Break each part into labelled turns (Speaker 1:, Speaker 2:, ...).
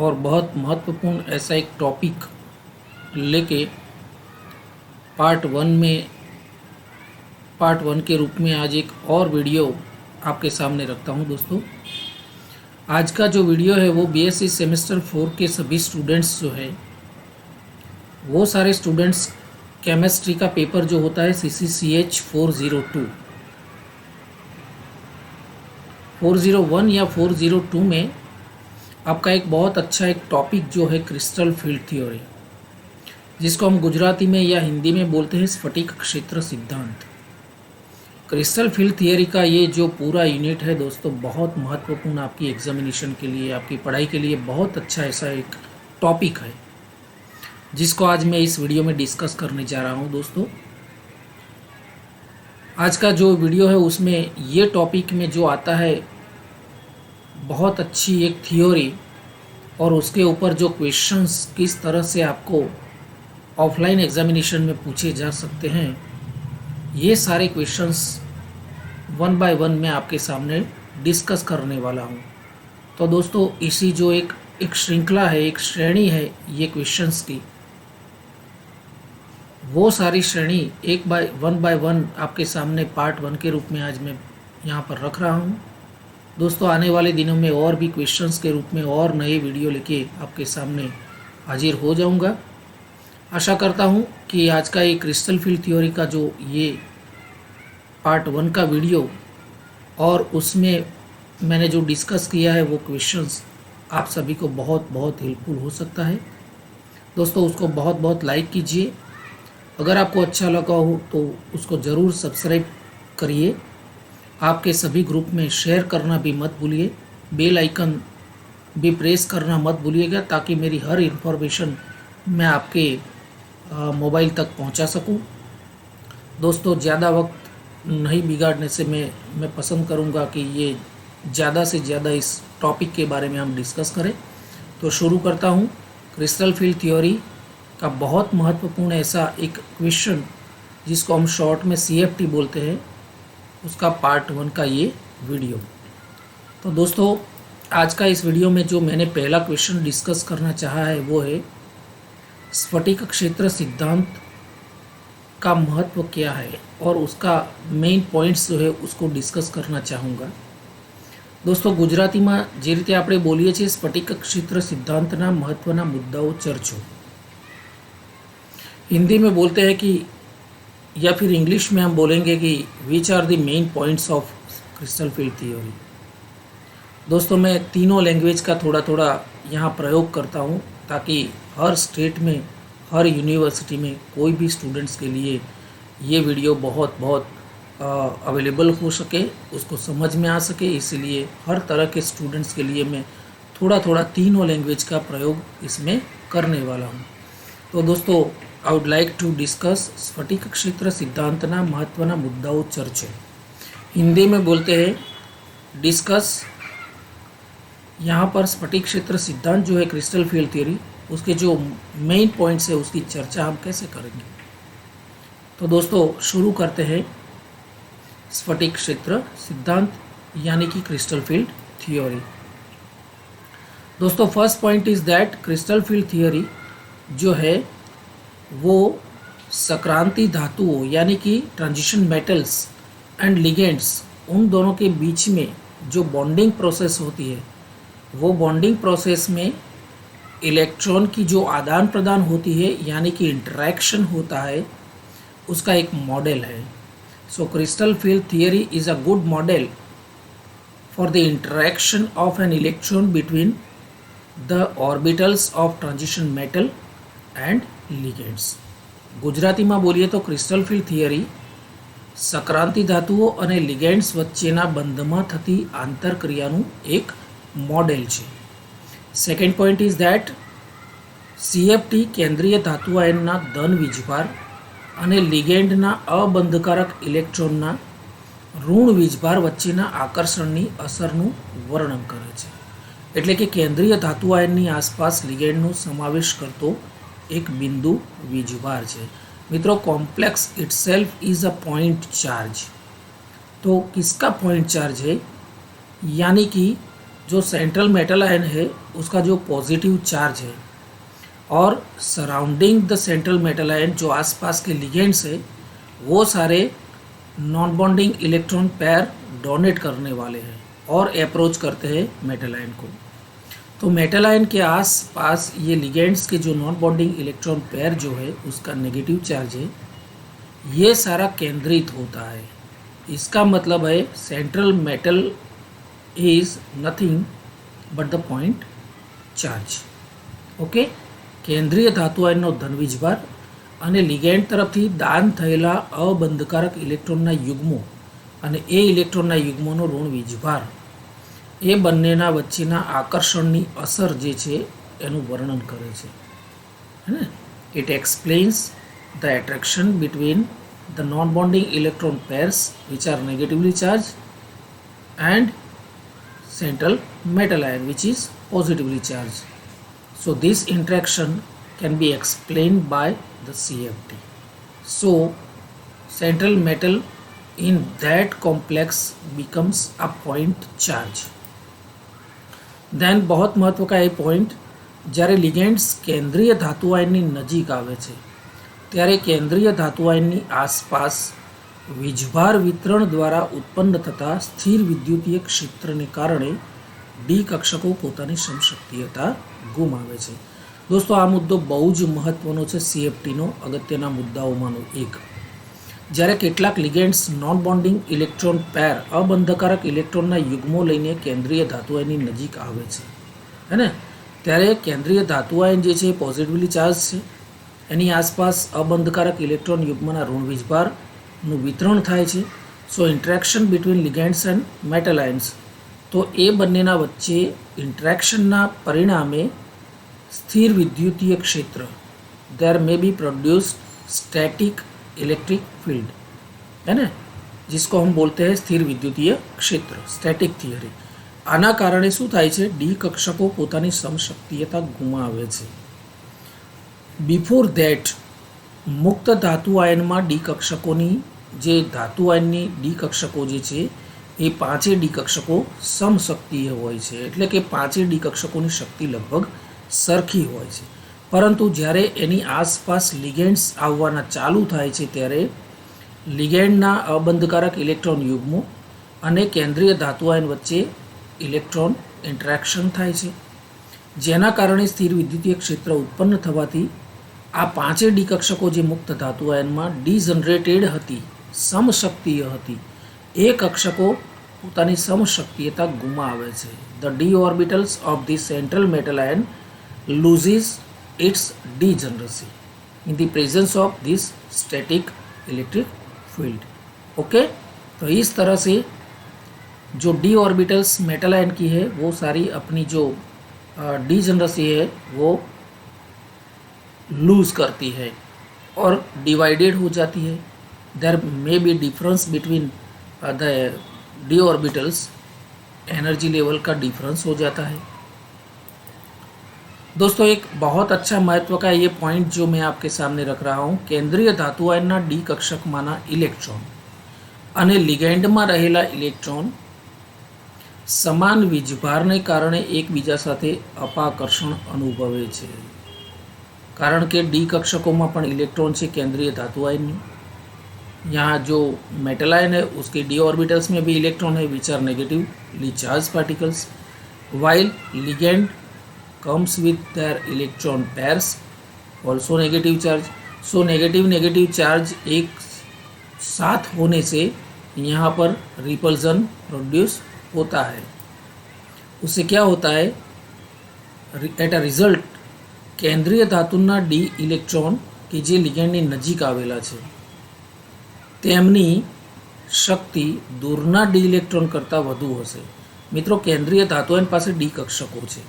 Speaker 1: और बहुत महत्वपूर्ण ऐसा एक टॉपिक लेके पार्ट वन के रूप में आज एक और वीडियो आपके सामने रखता हूं दोस्तों। आज का जो वीडियो है वो बीएससी सेमेस्टर 4 के सभी स्टूडेंट्स जो है वो सारे स्टूडेंट्स केमिस्ट्री का पेपर जो होता है CCCH 401 या 402 में आपका एक बहुत अच्छा एक टॉपिक जो है क्रिस्टल फील्ड थ्योरी, जिसको हम गुजराती में या हिंदी में बोलते हैं स्फटिक क्षेत्र सिद्धांत। क्रिस्टल फील्ड थियोरी का ये जो पूरा यूनिट है दोस्तों, बहुत महत्वपूर्ण आपकी एग्जामिनेशन के लिए, आपकी पढ़ाई के लिए बहुत अच्छा ऐसा एक टॉपिक है जिसको आज मैं इस वीडियो में डिस्कस करने जा रहा हूँ दोस्तों। आज का जो वीडियो है उसमें ये टॉपिक में जो आता है बहुत अच्छी एक थियोरी और उसके ऊपर जो क्वेश्चंस किस तरह से आपको ऑफलाइन एग्जामिनेशन में पूछे जा सकते हैं, ये सारे क्वेश्चंस वन बाय वन मैं आपके सामने डिस्कस करने वाला हूँ। तो दोस्तों इसी जो एक श्रृंखला है, एक श्रेणी है ये क्वेश्चंस की, वो सारी श्रेणी वन बाय वन आपके सामने पार्ट वन के रूप में आज मैं यहाँ पर रख रहा हूँ दोस्तों। आने वाले दिनों में और भी क्वेश्चंस के रूप में और नए वीडियो लेके आपके सामने हाजिर हो जाऊँगा। आशा करता हूँ कि आज का ये क्रिस्टल फील्ड थ्योरी का जो ये पार्ट वन का वीडियो और उसमें मैंने जो डिस्कस किया है वो क्वेश्चंस आप सभी को बहुत बहुत हेल्पफुल हो सकता है दोस्तों। उसको बहुत बहुत लाइक कीजिए, अगर आपको अच्छा लगा हो तो उसको ज़रूर सब्सक्राइब करिए, आपके सभी ग्रुप में शेयर करना भी मत भूलिए, बेल आइकन भी प्रेस करना मत भूलिएगा ताकि मेरी हर इन्फॉर्मेशन मैं आपके मोबाइल तक पहुंचा सकूं दोस्तों। ज़्यादा वक्त नहीं बिगाड़ने से मैं पसंद करूंगा कि ये ज़्यादा से ज़्यादा इस टॉपिक के बारे में हम डिस्कस करें। तो शुरू करता हूं क्रिस्टल फील्ड थ्योरी का बहुत महत्वपूर्ण ऐसा एक क्वेश्चन जिसको हम शॉर्ट में CFT बोलते हैं, उसका पार्ट वन का ये वीडियो। तो दोस्तों आज का इस वीडियो में जो मैंने पहला क्वेश्चन डिस्कस करना चाहा है वो है स्फटिक क्षेत्र सिद्धांत का महत्व क्या है और उसका मेन पॉइंट्स जो है उसको डिस्कस करना चाहूँगा दोस्तों। ગુજરાતીમાં જે રીતે આપણે બોલીએ છીએ સ્ફટિક ક્ષેત્ર સિદ્ધાંતના મહત્વના મુદ્દાઓ ચર્ચો, हिंदी में बोलते हैं कि या फिर इंग्लिश में हम बोलेंगे कि which are the main points of crystal field theory. दोस्तों मैं तीनों लैंग्वेज का थोड़ा थोड़ा यहाँ प्रयोग करता हूँ ताकि हर स्टेट में, हर यूनिवर्सिटी में कोई भी स्टूडेंट्स के लिए ये वीडियो बहुत बहुत अवेलेबल हो सके, उसको समझ में आ सके। इसीलिए हर तरह के स्टूडेंट्स के लिए मैं थोड़ा थोड़ा तीनों लैंग्वेज का प्रयोग इसमें करने वाला हूँ। तो दोस्तों I would like to discuss स्फटिक क्षेत्र सिद्धांतना महत्वना मुद्दाओं चर्चे। हिंदी में बोलते हैं डिस्कस। यहाँ पर स्फटिक क्षेत्र सिद्धांत जो है क्रिस्टल फील्ड थ्योरी, उसके जो मेन पॉइंट्स है उसकी चर्चा हम कैसे करेंगे। तो दोस्तों शुरू करते हैं स्फटिक क्षेत्र सिद्धांत यानी कि क्रिस्टल फील्ड थ्योरी। दोस्तों first point is that crystal field theory जो है वो सक्रांति धातुओं यानी कि ट्रांजिशन मेटल्स एंड लिगेंड्स, उन दोनों के बीच में जो बॉन्डिंग प्रोसेस होती है, वो बॉन्डिंग प्रोसेस में इलेक्ट्रॉन की जो आदान प्रदान होती है यानी कि इंटरेक्शन होता है, उसका एक मॉडल है। So crystal field theory is a good model for the interaction of an electron between the orbitals of transition metal and ligands. ગુજરાતીમાં બોલીએ તો ક્રિસ્ટલ ફીલ્ડ થિયરી સક્રાંતિ ધાતુઓ અને લિગેન્ડ્સ વચ્ચેના બંધમાં થતી આંતરક્રિયાનું એક મોડેલ છે। Second point is that CFT કેન્દ્રીય ધાતુ આયનના ધન વીજભાર અને લિગેન્ડના અબંધકારક ઇલેક્ટ્રોનના ઋણ વીજભાર વચ્ચેના આકર્ષણની અસરનું વર્ણન કરે છે। એટલે કે કેન્દ્રીય ધાતુ આયનની આસપાસ લિગેન્ડનો સમાવેશ કરતો एक बिंदु वीजभार है। मित्रों complex itself is a point charge. तो किसका पॉइंट चार्ज है, यानी कि जो सेंट्रल मेटल आयन है उसका जो पॉजिटिव चार्ज है और surrounding the central metal ion जो आसपास के लिगेंड्स है वो सारे non bonding electron pair donate करने वाले हैं और अप्रोच करते हैं मेटल आयन को। तो मेटल आयन के आसपास ये लिगेंड्स के जो नॉन बॉन्डिंग इलेक्ट्रॉन पेयर जो है उसका नेगेटिव चार्ज है, ये सारा केंद्रित होता है। इसका मतलब है central metal is nothing but the point charge. Okay, केंद्रीय धातु आयनનો ધન વીજભાર અને લિગેન્ડ તરફથી દાન થયેલા અબંધકારક ઇલેક્ટ્રોનના યુગ્મો અને એ ઇલેક્ટ્રોનના યુગ્મોનો ઋણ વીજભાર એ બંનેના વચ્ચેના આકર્ષણની અસર જે છે એનું વર્ણન કરે છે, હે ને? It explains the attraction between the non bonding electron pairs which are negatively charge and central metal ion which is positively charged. So this interaction can be explained by the CFT. So central metal in that complex becomes a point charge. Then बहुत महत्व का ये point, જ્યારે ligands કેન્દ્રીય ધાતુ આયનની નજીક આવે છે ત્યારે કેન્દ્રીય ધાતુ આયનની આસપાસ વીજભાર વિતરણ દ્વારા ઉત્પન્ન થતા સ્થિર વિદ્યુતીય ક્ષેત્રને કારણે ડી કક્ષકો પોતાની સમશક્તિયતા ગુમાવે છે। દોસ્તો આ મુદ્દો બહુ જ મહત્વનો છે, સીએફટીનો અગત્યના મુદ્દાઓમાંનો એક। જ્યારે કેટલાક ligands non bonding electron pair અબંધકારક ઇલેક્ટ્રોનના યુગ્મો લઈને કેન્દ્રીય ધાતુ આયનની નજીક આવે છે, હે ને? ત્યારે કેન્દ્રીય ધાતુ આયન જે છે પોઝિટિવલી ચાર્જ છે, એની આસપાસ અબંધકારક ઇલેક્ટ્રોન યુગ્મના ઋણ વીજભારનું વિતરણ થાય છે। So interaction between ligands and metal ions, તો એ બંનેના વચ્ચે ઇન્ટરેક્શનના પરિણામે સ્થિર વિદ્યુતીય ક્ષેત્ર, there may be produced static electric field, है ना, जिसको हम बोलते हैं स्थिर विद्युतीय क्षेत्र, स्टैटिक थियरी। આના કારણે શું થાય છે? ડી કક્ષકો પોતાની સમશક્તિયતા ગુમાવે છે। બિફોર ધેટ મુક્ત ધાતુ આયનમાં ડી કક્ષકોની જે ધાતુ આયનની ડી કક્ષકો જે છે એ પાંચે ડી કક્ષકો સમશક્તિય હોય છે, એટલે કે પાંચે ડી કક્ષકોની શક્તિ લગભગ સરખી હોય છે। પરંતુ જ્યારે એની આસપાસ લિગેન્ડ્સ આવવાના ચાલુ થાય છે ત્યારે લિગેન્ડના અબંધકારક ઇલેક્ટ્રોન યુગ્મો અને કેન્દ્રીય ધાતુ આયન વચ્ચે ઇલેક્ટ્રોન ઇન્ટરેક્શન થાય છે, જેના કારણે સ્થિર વિદ્યુતીય ક્ષેત્ર ઉત્પન્ન થવાથી આ પાંચે ડી કક્ષકો જે મુક્ત ધાતુ આયનમાં ડીજનરેટેડ હતી, સમશક્તિય હતી, એ કક્ષકો પોતાની સમશક્તિયતા ગુમાવે છે। The D orbitals of the central metal ion loses its degeneracy in the presence of this static electric field। Okay, तो इस तरह से जो डी ऑर्बिटल्स मेटल आयन की है वो सारी अपनी जो डीजनरेसी है वो लूज करती है और डिवाइडेड हो जाती है। There may be difference between the D orbitals, energy level का डिफरेंस हो जाता है। दोस्तों एक बहुत अच्छा महत्व का ये पॉइंट जो मैं आपके सामने रख रहा हूँ, केंद्रीय धातु आयनना डी कक्षकमाना इलेक्ट्रॉन અને લિગેન્ડમાં રહેલા ઇલેક્ટ્રોન સમાન વીજભારને કારણે એકબીજા સાથે અપાકર્ષણ અનુભવે છે, કારણ કે ડી કક્ષકોમાં પણ ઇલેક્ટ્રોન છે કેન્દ્રીય धातु आयन। यहाँ जो मेटल आयन है उसके डी ऑर्बिटल्स में भी इलेक्ट्रॉन है which are negatively charge particles, while ligand comes with their electron pairs also negative charge। So negative charge एक साथ होने से यहाँ पर रिपल्जन प्रोड्यूस होता है। उससे क्या होता है? एट अ रिजल्ट केंद्रीय धातुना डी इलेक्ट्रॉन कि जे लिगेंडनी नजीक आवेला छे तेमनी शक्ति दूरना डी इलेक्ट्रॉन करता वधु हशे। मित्रों केंद्रीय धातु आयन पासे डी कक्षको छे।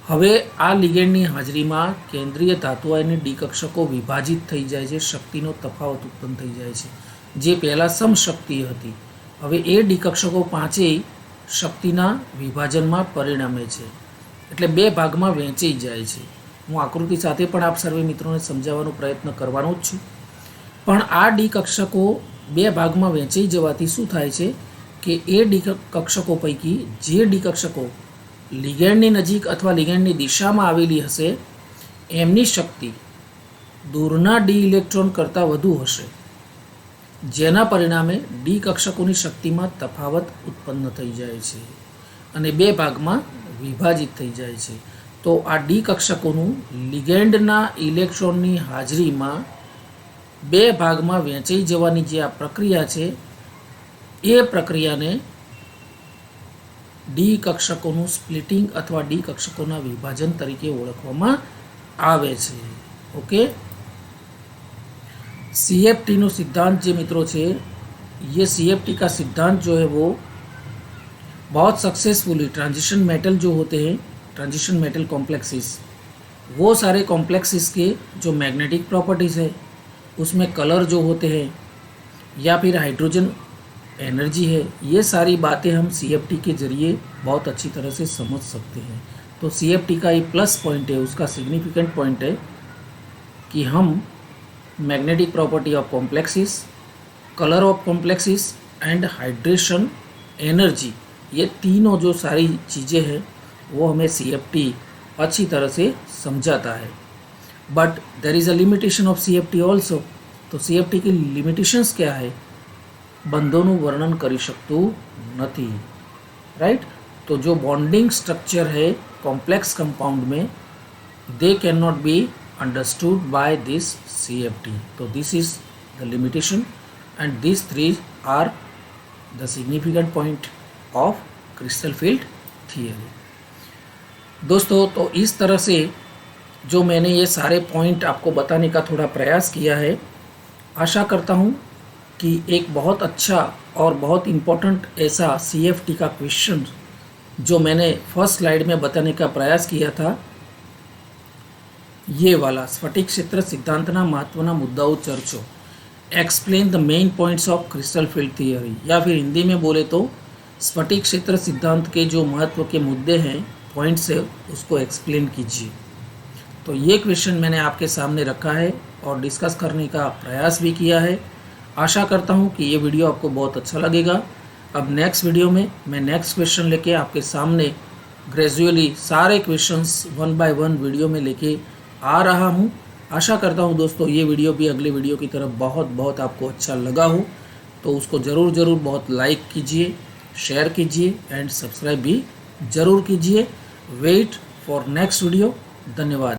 Speaker 1: હવે આ લિગેન્ડની હાજરીમાં કેન્દ્રીય ધાતુ આયનની ડી કક્ષકો વિભાજિત થઈ જાય છે, શક્તિનો તફાવત ઉત્પન્ન થઈ જાય છે, જે પહેલાં સમશક્તિય હતી, હવે એ ડી કક્ષકો પાંચેય શક્તિના વિભાજનમાં પરિણમે છે, એટલે બે ભાગમાં વહેંચાઈ જાય છે। હું આકૃતિ સાથે પણ આપ સર્વે મિત્રોને સમજાવવાનો પ્રયત્ન કરવાનો જ છું, પણ આ ડી કક્ષકો બે ભાગમાં વહેંચાઈ જવાથી શું થાય છે કે એ ડી કક્ષકો પૈકી જે ડી કક્ષકો लिगेंडની નજીક અથવા लिगेंडની દિશામાં આવેલી હશે એમની શક્તિ દૂરના ડી ઇલેક્ટ્રોન કરતાં વધુ હશે, જેના પરિણામે ડી કક્ષકોની શક્તિમાં તફાવત ઉત્પન્ન થઈ જાય છે અને બે ભાગમાં વિભાજિત થઈ જાય છે. તો આ ડી કક્ષકોનું લિગેન્ડના ઇલેક્ટ્રોનની હાજરીમાં બે ભાગમાં વહેંચાઈ જવાની જે આ પ્રક્રિયા છે એ પ્રક્રિયાને ડી કક્ષકોનું સ્પ્લિટિંગ અથવા ડી કક્ષકોના વિભાજન તરીકે ઓળખવામાં આવે છે. ओके, CFT नो सिद्धांत जो मित्रों है, ये CFT का सिद्धांत जो है वो बहुत सक्सेसफुली ट्रांजिशन मेटल जो होते हैं, ट्रांजिशन मेटल कॉम्प्लेक्सेस, वो सारे कॉम्प्लेक्सेस के जो मैग्नेटिक प्रॉपर्टीज़ है उसमें कलर जो होते हैं या फिर हाइड्रोजन एनर्जी है, ये सारी बातें हम CFT के ज़रिए बहुत अच्छी तरह से समझ सकते हैं. तो CFT का ये प्लस पॉइंट है, उसका सिग्निफिकेंट पॉइंट है कि हम magnetic property of complexes, colour of complexes and hydration energy, ये तीनों जो सारी चीज़ें हैं वो हमें CFT अच्छी तरह से समझाता है. But there is a limitation of CFT also. तो CFT की लिमिटेशंस क्या है? बंधों वर्णन कर सकतु नहीं, राइट. तो जो बॉन्डिंग स्ट्रक्चर है कॉम्प्लेक्स कंपाउंड में, they can not be understood by this CFT. तो this is the limitation and this three are the significant point of crystal field theory. दोस्तों, तो इस तरह से जो मैंने ये सारे पॉइंट आपको बताने का थोड़ा प्रयास किया है, आशा करता हूँ कि एक बहुत अच्छा और बहुत इम्पोर्टेंट ऐसा CFT का क्वेश्चन जो मैंने फर्स्ट स्लाइड में बताने का प्रयास किया था, ये वाला स्फटिक क्षेत्र सिद्धांतना महत्वना मुद्दाओं चर्चो, explain the main points of crystal field theory, या फिर हिंदी में बोले तो स्फटिक क्षेत्र सिद्धांत के जो महत्व के मुद्दे हैं, पॉइंट्स है, उसको एक्सप्लेन कीजिए. तो ये क्वेश्चन मैंने आपके सामने रखा है और डिस्कस करने का प्रयास भी किया है. आशा करता हूँ कि ये वीडियो आपको बहुत अच्छा लगेगा. अब नेक्स्ट वीडियो में मैं नेक्स्ट क्वेश्चन लेके आपके सामने ग्रेजुअली सारे questions one by one video में लेके आ रहा हूँ. आशा करता हूँ दोस्तों ये वीडियो भी अगले वीडियो की तरफ बहुत बहुत आपको अच्छा लगा हो, तो उसको ज़रूर बहुत लाइक कीजिए, शेयर कीजिए एंड सब्सक्राइब भी ज़रूर कीजिए. Wait for next video. धन्यवाद.